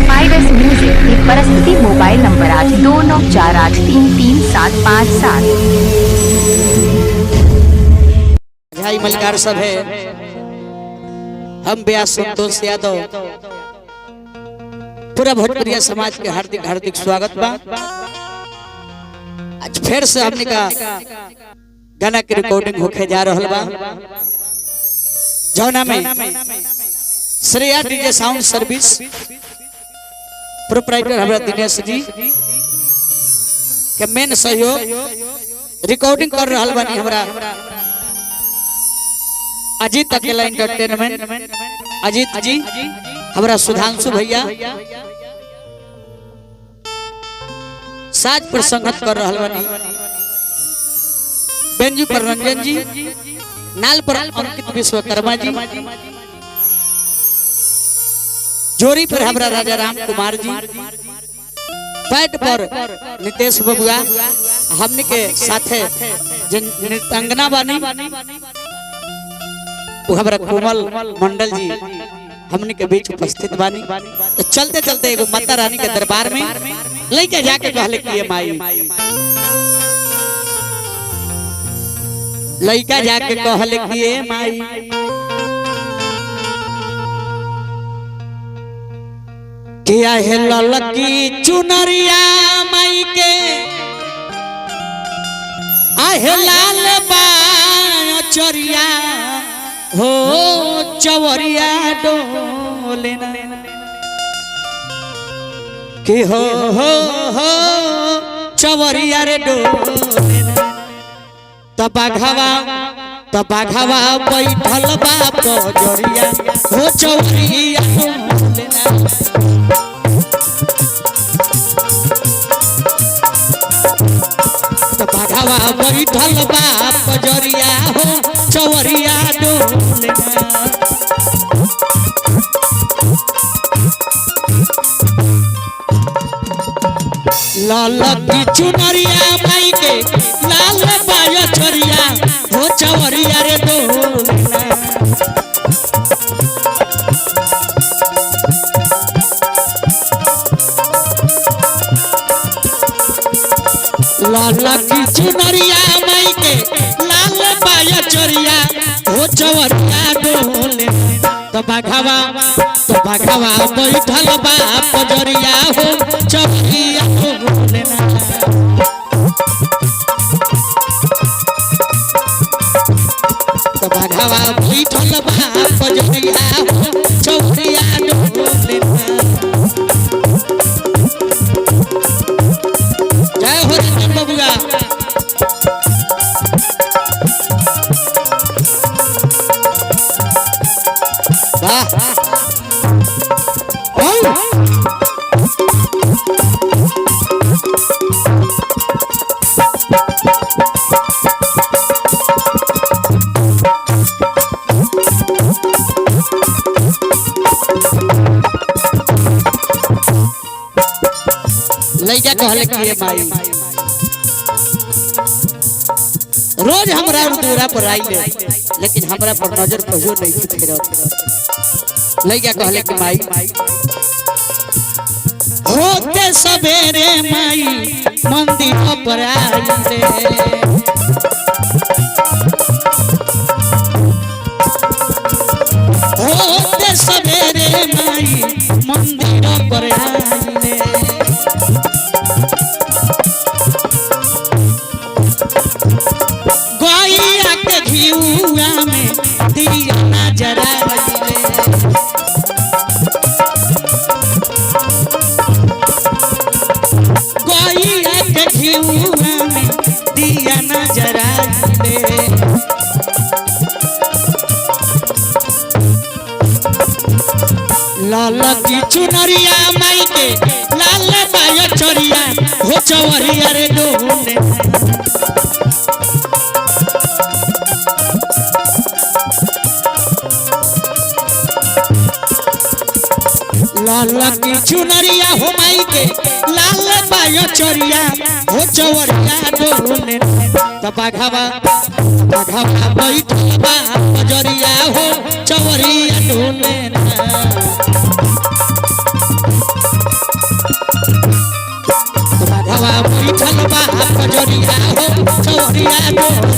5S music की परिस्थिति mobile number 8294833757। भाई मलकार सब है, हम व्यास संतोष यादव पूरा भोजपुरिया समाज के हार्दिक हार्दिक स्वागत बा। आज फिर से हमने का गाना की रिकॉर्डिंग होके जा रहल बा, जौना में Shreya DJ sound service proprietor हमरा दिनेश जी के मेन सहयोग रिकॉर्डिंग कर रहल बानी। हमरा अजीत अकेला एंटरटेनमेंट अजीत जी, हमरा सुधांशु भैया साज पर संगत कर रहल बानी। बेंजू पर रंजन जी, नाल पर अंकित विश्वकर्मा जी, जोरी पर हमरा राजा राम कुमार जी, पैड पर नितेश बबुआ, हमने के साथे नृत्यांगना बानी हमरा कोमल मंडल जी हमने के बीच उपस्थित बानी। तो चलते चलते एगो माता रानी के दरबार में लेके जाके कहले कि माई, लइका जाके कहले कि माई किया है ललकी चुनरिया माई के आहे लाल बाचरिया हो चवरिया डोले कि हो चवरिया रे डोले तबाघवा बैठल बाप जरिया हो चवरिया डोले तबाघवा बैठल बाप जरिया हो चवरिया डोले लाल की चुनरिया माई के लाल बाया छोरिया हो चवरिया रे डोले लाल की चुनरिया माई के लाल बाया छोरिया हो चवरिया डोले तबाघवा बैठल बाप जरिया हो चवरिया डोले तबाघवा बैठल बाप जरिया हो चवरिया डोले। जय हो रंजन बबुआ। वाह लइका कहले कि माई रोज हमरा दूरा पर आइले लेकिन हमरा पर नजर कहियो नहीं फेरत। लइका कहले कि माई होते सवेरे माई मंदिर पर आइले होते सवेरे माई मंदिर पर आइले गैया के घिउआ में दिया नजर आइले गैया के घिउआ में दिया नजर आइले लाल की चुनरिया माई के लाल बाया छोरिया हो चवरिया रे डोले लाल की चुनरिया हो माई के लाल बाया छोरिया हो चवरिया डोले तबाघवा बैठल बाप जरिया बाप जोरिया हो चोरिया गोरी